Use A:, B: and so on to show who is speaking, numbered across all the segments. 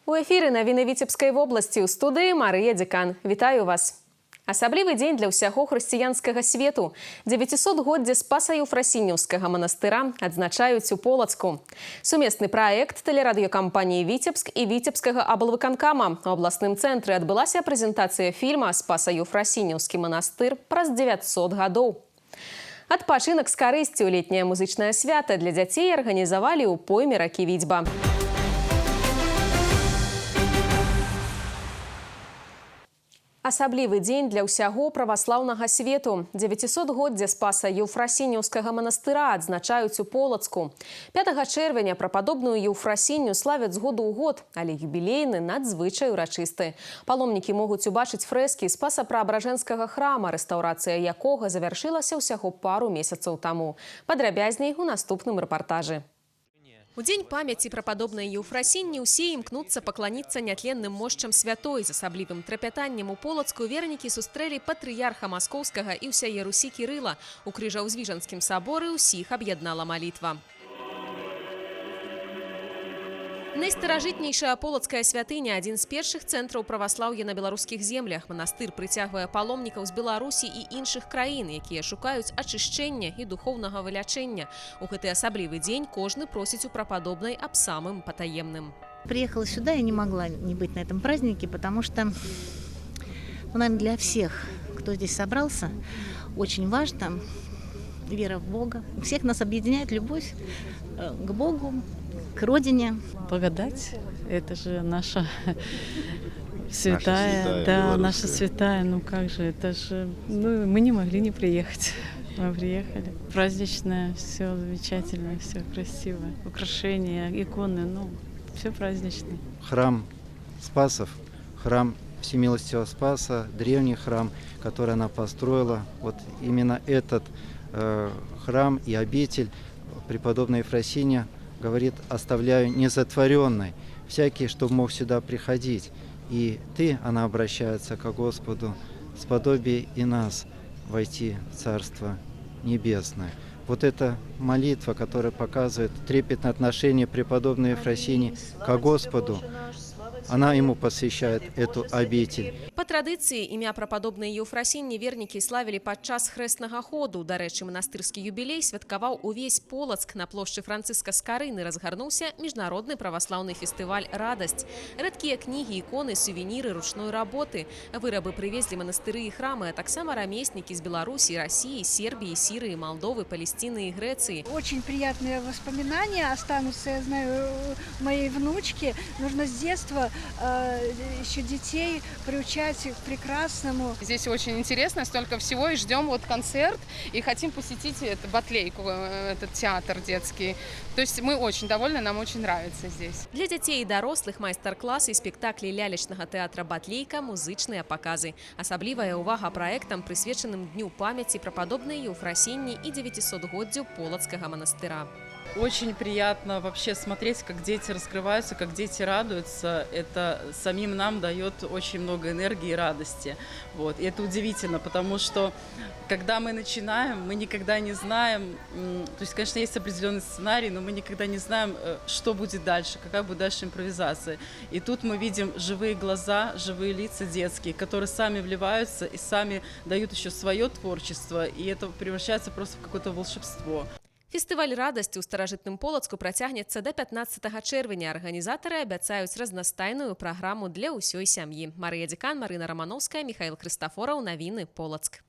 A: У эфіры навіны Віцебскай вобласці ў студыі Марыя Дзекан. Вітаю вас. Асаблівы дзень для ўсяго хрысціянскага свету. 900-годдзе Спаса Еўфрасініўскага манастыра адзначаюць у Полацку. Сумесны праект тэлерадыёкампаніі «Віцебск» і Віцебскага аблвыканкама. У абласным цэнтры адбылася прэзентацыя фільма «Спаса Еўфрасініўскі манастыр» праз 900 гадоў. Адпачынак з карысцю летняе музычнае свята для дзяцей арганізавалі ў пойме ракі Віцьба. Асаблівы дзень для ўсяго праваслаўнага свету. 900-годдзе Спаса Еўфрасініўскага манастыра адзначаюць у Полацку. 5 чэрвеня прападобную Еўфрасіню славяць з году ў год, але юбілейны надзвычай урачысты. Паломнікі могуць убачыць фрэскі Спаса-Праабражэнскага храма, рэстаўрацыя якога завяршылася ўсяго пару месяцаў таму. Падрабязней у наступным рэпартажы. У дзень памяці прападобнай Еўфрасіні ўсе імкнуцца пакланіцца нятленным мошчам святой. З асаблівым трапятаннем у Полацку вернікі сустрэлі патрыярха Маскоўскага і ўсяе Русі Кірыла. У Крыжаўзвіжанскім саборы ўсіх аб'яднала малітва. Найстаражытнейшая полацкая святыня – адзін з першых цэнтраў праваслаўя на беларускіх землях. Манастыр прыцягвае паломнікаў з Беларусі і іншых краін, якія шукаюць ачышчэння і духоўнага вылячэння. У гэты асаблівы дзень кожны просіць у прападобнай аб самым патаемным.
B: Приехала сюда и не могла не быть на этом празднике, потому что, наверное, для всех, кто здесь собрался, очень важно вера в Бога. Всех нас объединяет любовь к Богу, к родине.
C: Благодать – это же наша святая, наша святая. Ну как же, это же, мы не могли не приехать. Мы приехали. Праздничное, все замечательно, все красиво. Украшения, иконы, все праздничное.
D: Храм Спасов, храм Всемилостивого Спаса, древний храм, который она построила. Вот именно этот храм и обитель преподобная Ефросинья говорит: оставляю незатворенной всякий, что мог сюда приходить. И ты, она обращается к Господу, сподоби и нас войти в Царство Небесное. Вот эта молитва, которая показывает трепетное отношение преподобной Ефросиньи к Господу, она ему посвящает эту обитель.
A: Па традыцыі імя прападобнай Еўфрасіні вернікі славілі падчас хрэснага ходу. Дарэчы, манастырскі юбілей святкаваў увесь Полацк. На плошчы Францыска Скарыны разгарнуўся міжнародны праваслаўны фестываль «Радасць». Рэдкія кнігі, іконы, сувеніры ручной работы. Вырабы прывезлі манастыры і храмы, а таксама рамеснікі з Беларусі, России, Сербии, Сирии, Молдовы, Палестины и Греции.
E: Очень приятные воспоминания останутся, я знаю, моей внучке. Нужно с детства еще детей приучать к прекрасному.
F: Здесь очень интересно, столько всего, и ждем вот концерт, и хотим посетить эту Батлейку, этот театр детский. То есть мы очень довольны, нам очень нравится здесь.
A: Для дзяцей і дарослых майстар-класы і спектаклі лялечнага тэатра «Батлейка», музычныя паказы. Асаблівая ўвага праектам, прысвечаным дню памяці прападобнай Еўфрасіні і 900-годдзю Полацкага манастыра.
C: Очень приятно вообще смотреть, как дети раскрываются, как дети радуются. Это самим нам дает очень много энергии и радости. Вот. И это удивительно, потому что когда мы начинаем, мы никогда не знаем, то есть, конечно, есть определенный сценарий, но мы никогда не знаем, что будет дальше, какая будет дальше импровизация. И тут мы видим живые глаза, живые лица детские, которые сами вливаются и сами дают еще свое творчество, и это превращается просто в какое-то волшебство.
A: Фестываль «Радасць» у старажытным Полацку працягнецца да 15 чэрвеня. Арганізатары абяцаюць разнастайную праграму для ўсёй сям'і. Марыя Дзекан, Марына Рамановская, Михаил Крыстафораў. Навіны Полацк.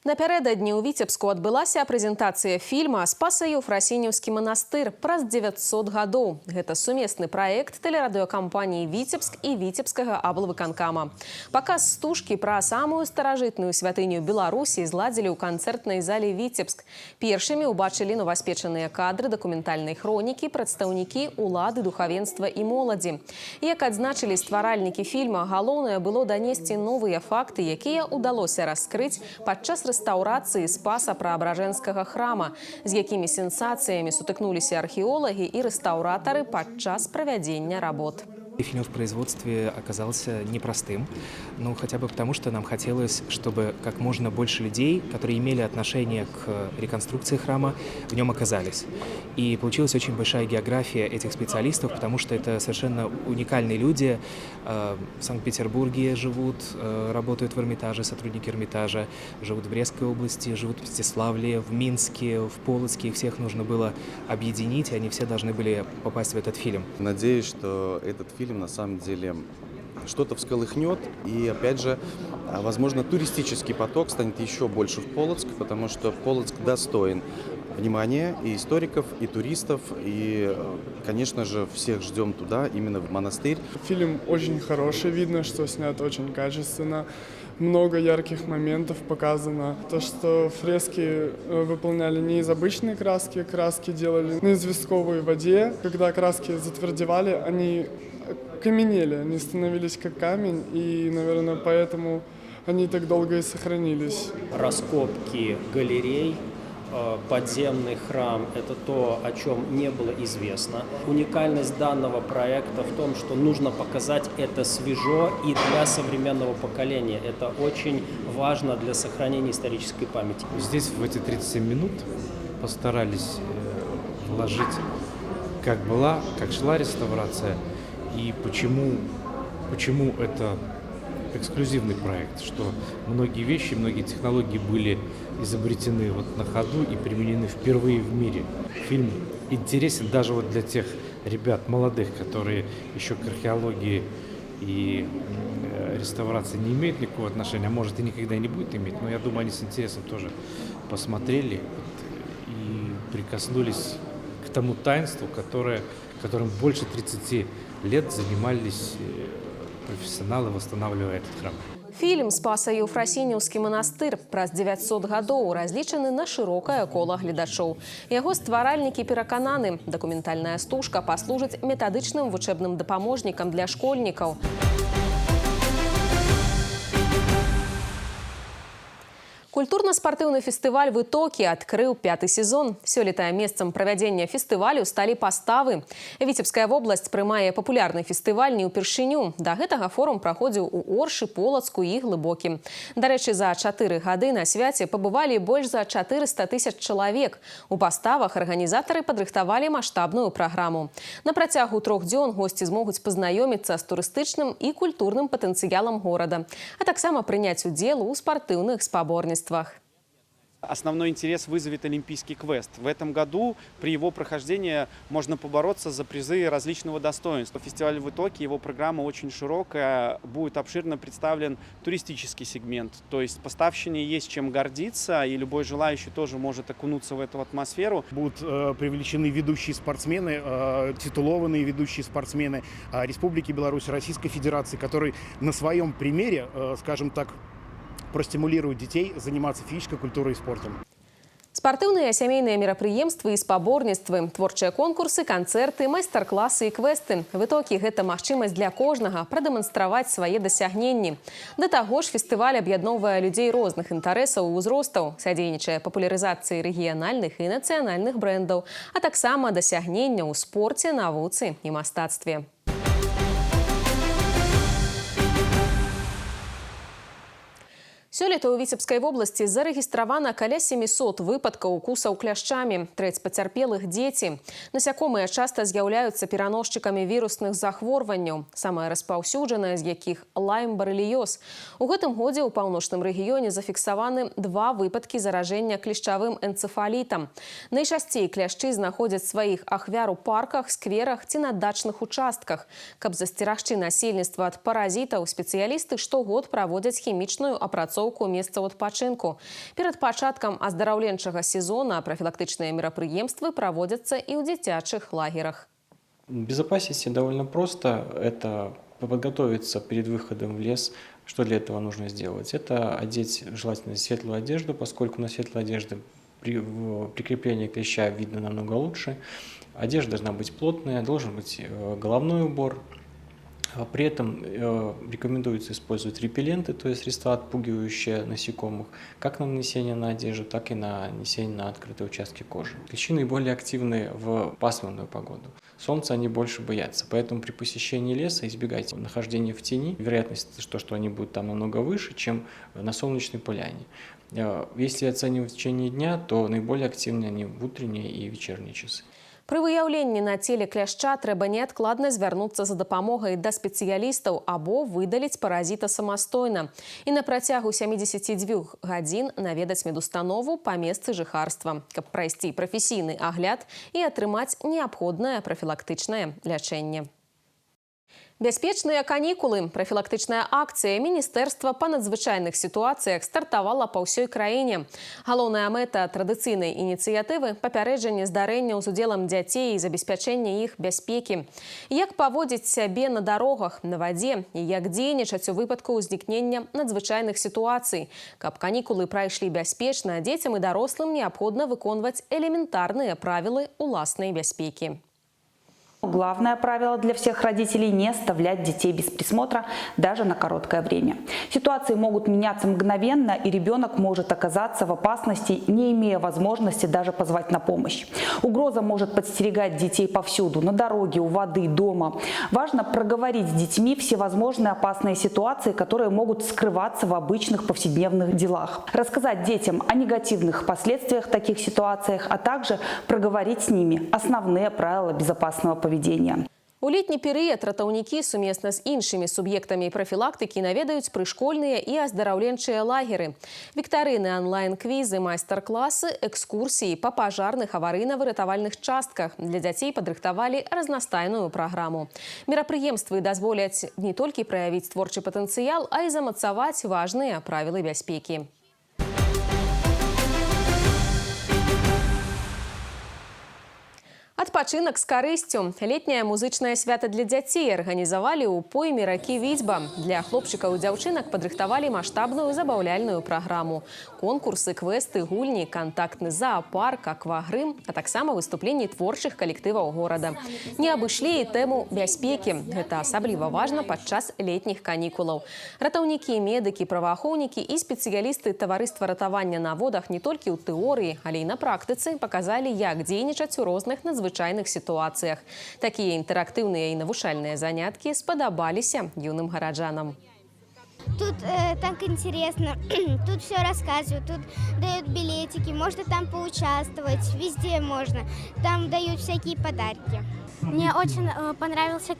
A: Напярэдадні ў Віцебску адбылася прэзентацыя фільма «Спаса Еўфрасініўскі манастыр» праз 900 гадоў. Гэта сумесны праект тэлерадыёкампаніі «Віцебск» і Віцебскага аблвыканкама. Паказ стужкі пра самую старажытную святыню Беларусі зладзілі ў канцэртнай зале «Віцебск». Першымі ўбачылі новаспечаныя кадры дакументальнай хронікі, прадстаўнікі улады, духавенства і моладзі. Як адзначылі стваральнікі фільма, галоўнае было данесці новыя факты, якія ўдалося раскрыць падчас рэстаўрацыі Спаса-Праабражэнскага храма, з якімі сенсацыямі сутыкнуліся археолагі і рэстаўратары падчас правядзення работ.
G: Фильм в производстве оказался непростым, ну хотя бы потому, что нам хотелось, чтобы как можно больше людей, которые имели отношение к реконструкции храма, в нем оказались. И получилась очень большая география этих специалистов, потому что это совершенно уникальные люди. В Санкт-Петербурге живут, работают в Эрмитаже, сотрудники Эрмитажа, живут в Брестской области, живут в Мстиславле, в Минске, в Полоцке. Их всех нужно было объединить, и они все должны были попасть в этот фильм.
H: Надеюсь, что этот фильм на самом деле что-то всколыхнет, и опять же, возможно, туристический поток станет еще больше в Полоцк, потому что Полоцк достоин внимания и историков, и туристов, и, конечно же, всех ждем туда, именно в монастырь.
I: Фильм очень хороший, видно, что снят очень качественно. Много ярких моментов показано. То, что фрески выполняли не из обычной краски, краски делали на известковой воде. Когда краски затвердевали, они каменели, они становились как камень, и, наверное, поэтому они так долго и сохранились.
J: Раскопки галерей, подземный храм – это то, о чем не было известно. Уникальность данного проекта в том, что нужно показать это свежо и для современного поколения. Это очень важно для сохранения исторической памяти.
K: Здесь в эти 37 минут постарались вложить, как шла реставрация, и почему это эксклюзивный проект, что многие вещи, многие технологии были изобретены на ходу и применены впервые в мире. Фильм интересен даже для тех ребят молодых, которые еще к археологии и реставрации не имеют никакого отношения, а может и никогда не будет иметь, но я думаю, они с интересом тоже посмотрели и прикоснулись к тому таинству, которым больше 30 лет занимались профессионалы, восстанавливая этот храм.
A: Фільм «Спаса-Еўфрасініўскі манастыр» праз 900 гадоў разлічаны на шырокае кола гледачоў. Яго стваральнікі перакананы, дакументальная стужка паслужыць метадычным вучэбным дапаможнікам для школьнікаў. Культурна-спартыўны фестываль «Вытокі» адкрыў 5-й сезон. Сёлета месцам правядзення фестывалю сталі паставы. Віцебская вобласць прымае папулярны фестываль не ўпершыню. Да гэтага форум праходзіў у Оршы, Полацку і Глыбокім. Дарэчы, за 4 гады на свяце пабывалі больш за 400 000 чалавек. У паставах арганізатары падрыхтавалі маштабную праграму. На працягу 3 дзён госці змогуць пазнаёміцца з турыстычным і культурным патэнцыялам горада, а таксама прыняць удзел у спартыўных спаборніцтвах.
L: Основной интерес вызовет олимпийский квест. В этом году при его прохождении можно побороться за призы различного достоинства. Фестиваль «Вытоки», его программа очень широкая, будет обширно представлен туристический сегмент. То есть поставщине есть чем гордиться, и любой желающий тоже может окунуться в эту атмосферу.
M: Будут привлечены ведущие спортсмены, титулованные ведущие спортсмены Республики Беларусь, Российской Федерации, которые на своем примере, скажем так, простимулируют детей заниматься физической культурой и спортом.
A: Спартыўныя сямейныя мерапрыемствы і спаборніцтвы, творчыя конкурсы, канцэрты, майстар-класы і квесты. Вытокі – гэта магчымасць для кожнага прадэманстраваць свае дасягненні. Да таго ж фестываль аб'ядноўвае людзей розных інтарэсаў і ўзростаў, садзейнічае папулярызацыі рэгіянальных і нацыянальных брэндаў, а таксама дасягнення ў спорце, навуцы і мастацтве. Сёлета ў Віцебскай вобласці зарэгістравана каля 700 выпадкаў укусаў кляшчамі. Трэць пацярпелых дзеці. Насякомыя часта з'яўляюцца пераносчыкамі вірусных захворванняў, самае распаўсюджанае з якіх лайм-барэліёз. У гэтым годзе ў паўночным рэгіёне зафіксаваны 2 выпадкі заражэння клішчавым энцэфалітам. Найчасцей кляшчы знаходзяць сваіх ахвяр у парках, скверах ці на дачных участках. Каб засцерагчы насельніцтва ад паразітаў, спецыялісты штогод праводзяць хімічную апрацоўку месцаў адпачынку. Перад пачаткам аздараўленчага сезона профилактычныя мерапрыемствы праводзяцца і ў дзіцячых лагерах.
N: Безопасности довольно просто. Это подготовиться перед выходом в лес. Что для этого нужно сделать? Это одеть желательно светлую одежду, поскольку на светлой одежде прикрепление клеща видно намного лучше. Одежда должна быть плотная, должен быть головной убор. При этом рекомендуется использовать репелленты, то есть средства, отпугивающие насекомых, как на нанесение на одежду, так и на нанесение на открытые участки кожи. Клещи наиболее активны в пасмурную погоду. Солнца они больше боятся, поэтому при посещении леса избегайте нахождения в тени. Вероятность, что они будут там намного выше, чем на солнечной поляне. Если оценивать в течение дня, то наиболее активны они в утренние и вечерние часы.
A: Пры выяўленні на целе кляшча трэба неадкладна звярнуцца за дапамогай да спецыялістаў або выдаліць паразіта самастойна. І на працягу 72 гадзін наведаць медустанову па месцы жыхарства, каб прайсці прафесійны агляд і атрымаць неабходнае прафілактычнае лячэнне. Бяспечныя канікулы. Прафілактычная акцыя Міністэрства па надзвычайных сітуацыях стартавала па ўсёй краіне. Галоўная мэта традыцыйнай ініцыятывы – папярэджанне здарэнняў з удзелам дзяцей і забеспячэнне іх бяспекі. Як паводзіць сябе на дарогах, на вадзе і як дзейнічаць у выпадку ўзнікнення надзвычайных сітуацый. Каб канікулы прайшлі бяспечна, дзецям і дарослым неабходна выконваць элементарныя правілы уласнай бяспекі.
O: Главное правило для всех родителей – не оставлять детей без присмотра даже на короткое время. Ситуации могут меняться мгновенно, и ребенок может оказаться в опасности, не имея возможности даже позвать на помощь. Угроза может подстерегать детей повсюду – на дороге, у воды, дома. Важно проговорить с детьми всевозможные опасные ситуации, которые могут скрываться в обычных повседневных делах. Рассказать детям о негативных последствиях в таких ситуациях, а также проговорить с ними основные правила безопасного поведения.
A: У летні перыяд ратаўнікі сумесна з іншымі суб'ектамі прафілактыкі наведаюць прышкольныя і аздараўленчыя лагеры. Віктарыны, онлайн-квізы, майстар-класы, экскурсіі па пажарных аварыйна-выратавальных частках. Для дзяцей падрыхтавалі разнастайную праграму. Мерапрыемствы дазволяць не толькі праявіць творчы патэнцыял, а і замацаваць важныя правілы бяспекі. Адпачынак з карысцю. Летняе музычнае свята для дзяцей арганізавалі ў пойме ракі Віцьба. Для хлопчыкаў і дзяўчынак падрыхтавалі маштабную забаўляльную праграму. Конкурсы, квесты, гульні, кантактны зоапарк, аквагрым, а таксама выступленні творчых калектываў горада. Не абышлі і тэму бяспекі. Гэта асабліва важна падчас летніх канікулаў. Ратаўнікі, медыкі, праваахоўнікі і спецыялісты таварыства ратавання на водах не толькі ў тэорыі, але і на практыцы паказалі, як дзейнічаць у розных надзвычайных ситуациях. Такие интерактивные и навушальные занятки сподобалися юным городжанам.
P: Тут так интересно, тут все рассказывают, тут дают билетики, можно там поучаствовать, везде можно. Там дают всякие подарки.
Q: Мне очень понравился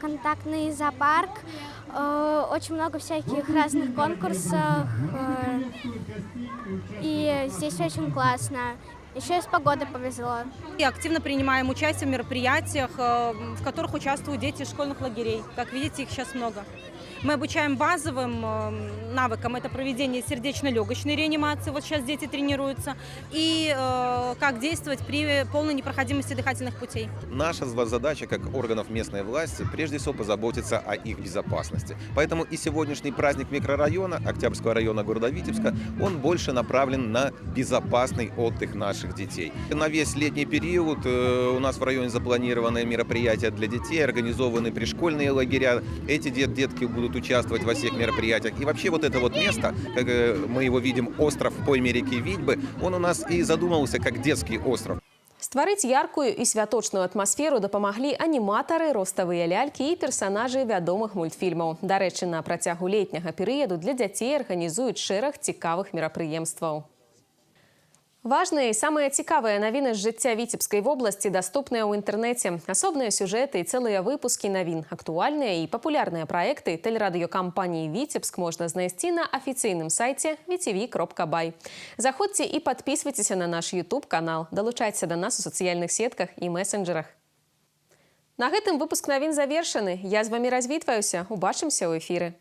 Q: контактный зоопарк, очень много всяких разных конкурсов, и здесь очень классно. Еще и с погодой повезло.
R: И активно принимаем участие в мероприятиях, в которых участвуют дети из школьных лагерей. Как видите, их сейчас много. Мы обучаем базовым навыкам. Это проведение сердечно-легочной реанимации. Вот сейчас дети тренируются. И как действовать при полной непроходимости дыхательных путей.
S: Наша задача, как органов местной власти, прежде всего позаботиться о их безопасности. Поэтому и сегодняшний праздник микрорайона, Октябрьского района города Витебска, он больше направлен на безопасный отдых наших детей. На весь летний период у нас в районе запланированы мероприятия для детей, организованы пришкольные лагеря. Эти детки будут участвовать во всех мероприятиях. И вообще вот это вот место, как мы его видим, остров в пойме реки Витьбы, он у нас и задумывался как детский остров.
A: Стварыць яркую і святочную атмасферу дапамаглі аніматары, роставыя лялькі і персанажы вядомых мультфільмаў. Дарэчы, на працягу летняга перыяду для дзяцей арганізуюць шэраг цікавых мерапрыемстваў. Важныя і самыя цікавыя навіны з жыцця Віцебскай вобласці даступныя ў інтэрнэце. Асобныя сюжэты і цэлыя выпускі навін, актуальныя і папулярныя праекты тэлерадыёкампаніі «Віцебск» можна знайсці на афіцыйным сайце vtv.by. Заходзьце і падпісвайцеся на наш YouTube-канал. Далучайцеся да нас у сацыяльных сетках і месенджерах. На гэтым выпуск навін завершаны. Я з вамі развітваюся. Убачымся ў эфіры.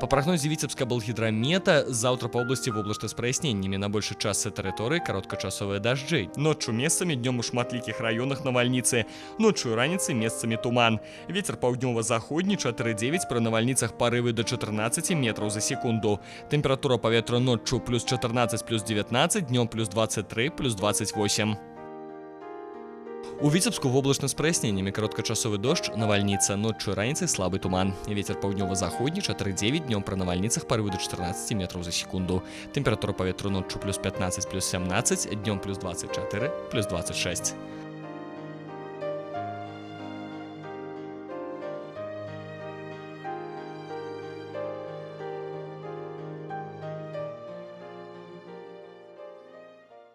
T: По прогнозе Витебска Болгидромета, завтра по области воблачно с прояснениями. На большей части территории короткочасовые дожди. Ночью местами, днем у шматликих районах навальницы. Ночью и раніцай местами туман. Ветер паўднёва-заходні 4,9, при навальницах порывы до 14 метров за секунду. Температура поветра ночью плюс 14, плюс 19, днем плюс 23, плюс 28. У Витебску воблачна с прояснениями. Короткочасовый дождь, навальница, ночью и раніцай слабый туман. Ветер паўднёва-заходні 4,9, днем при навальницах порывы до 14 метров за секунду. Температура поветра ночью плюс 15, плюс 17, днем плюс 24, плюс 26.